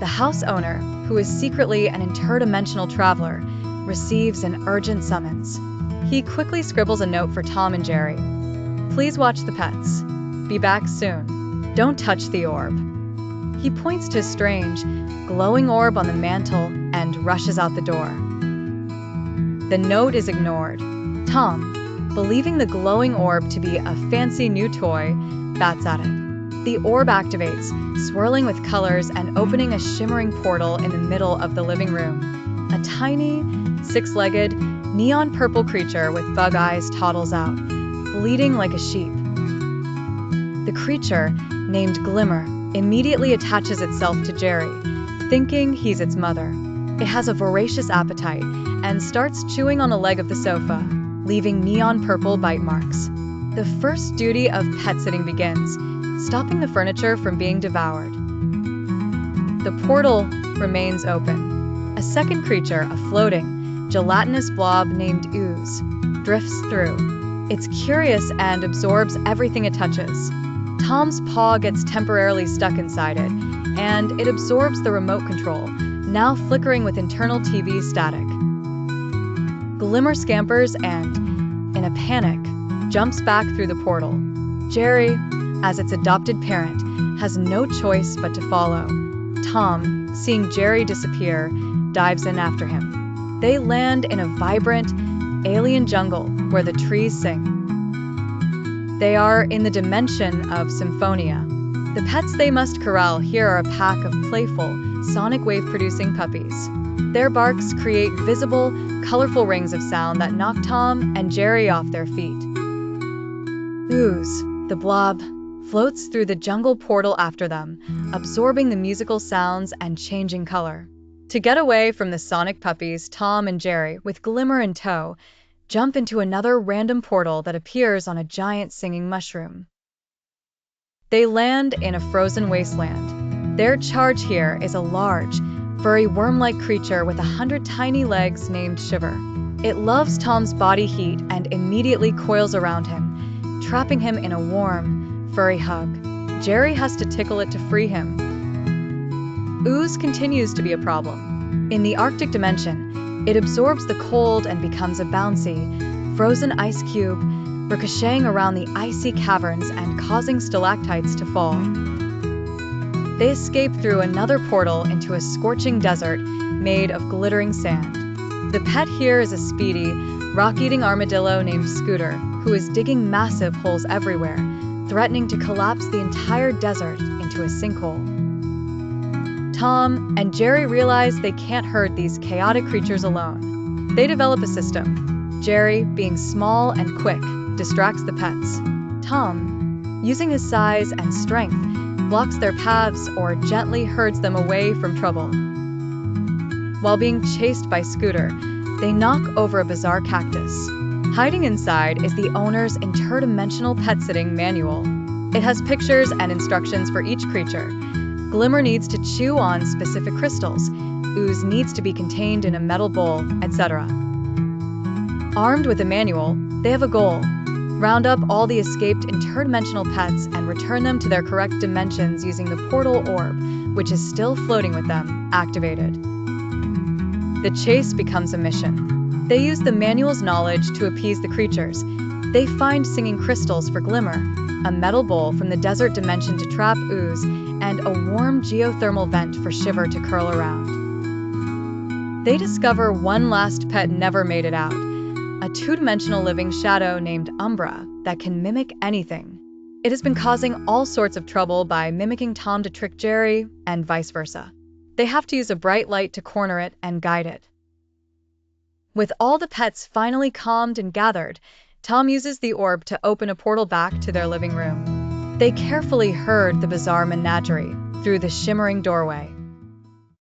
The house owner, who is secretly an interdimensional traveler, receives an urgent summons. He quickly scribbles a note for Tom and Jerry. "Please watch the pets. Be back soon. Don't touch the orb." He points to a strange, glowing orb on the mantle and rushes out the door. The note is ignored. Tom, believing the glowing orb to be a fancy new toy, bats at it. The orb activates, swirling with colors and opening a shimmering portal in the middle of the living room. A tiny, six-legged, neon purple creature with bug eyes toddles out, bleating like a sheep. The creature, named Glimmer, immediately attaches itself to Jerry, thinking he's its mother. It has a voracious appetite and starts chewing on a leg of the sofa, leaving neon purple bite marks. The first duty of pet sitting begins, stopping the furniture from being devoured. The portal remains open. A second creature, a floating, gelatinous blob named Ooze, drifts through. It's curious and absorbs everything it touches. Tom's paw gets temporarily stuck inside it, and it absorbs the remote control, now flickering with internal TV static. Glimmer scampers and, in a panic, jumps back through the portal. Jerry, as its adopted parent, has no choice but to follow. Tom, seeing Jerry disappear, dives in after him. They land in a vibrant, alien jungle where the trees sing. They are in the dimension of Symphonia. The pets they must corral here are a pack of playful, sonic wave-producing puppies. Their barks create visible, colorful rings of sound that knock Tom and Jerry off their feet. Ooze, the blob, floats through the jungle portal after them, absorbing the musical sounds and changing color. To get away from the sonic puppies, Tom and Jerry, with Glimmer in tow, jump into another random portal that appears on a giant singing mushroom. They land in a frozen wasteland. Their charge here is a large, furry worm-like creature with 100 tiny legs named Shiver. It loves Tom's body heat and immediately coils around him, trapping him in a warm, furry hug. Jerry has to tickle it to free him. Ooze continues to be a problem. In the Arctic dimension, it absorbs the cold and becomes a bouncy, frozen ice cube, ricocheting around the icy caverns and causing stalactites to fall. They escape through another portal into a scorching desert made of glittering sand. The pet here is a speedy, rock-eating armadillo named Scooter, who is digging massive holes everywhere, threatening to collapse the entire desert into a sinkhole. Tom and Jerry realize they can't herd these chaotic creatures alone. They develop a system. Jerry, being small and quick, distracts the pets. Tom, using his size and strength, blocks their paths or gently herds them away from trouble. While being chased by Scooter, they knock over a bizarre cactus. Hiding inside is the owner's interdimensional pet-sitting manual. It has pictures and instructions for each creature. Glimmer needs to chew on specific crystals, Ooze needs to be contained in a metal bowl, etc. Armed with a manual, they have a goal. Round up all the escaped interdimensional pets and return them to their correct dimensions using the portal orb, which is still floating with them, activated. The chase becomes a mission. They use the manual's knowledge to appease the creatures. They find singing crystals for Glimmer, a metal bowl from the desert dimension to trap Ooze, and a warm geothermal vent for Shiver to curl around. They discover one last pet never made it out, a two-dimensional living shadow named Umbra that can mimic anything. It has been causing all sorts of trouble by mimicking Tom to trick Jerry, and vice versa. They have to use a bright light to corner it and guide it. With all the pets finally calmed and gathered, Tom uses the orb to open a portal back to their living room. They carefully herd the bizarre menagerie through the shimmering doorway.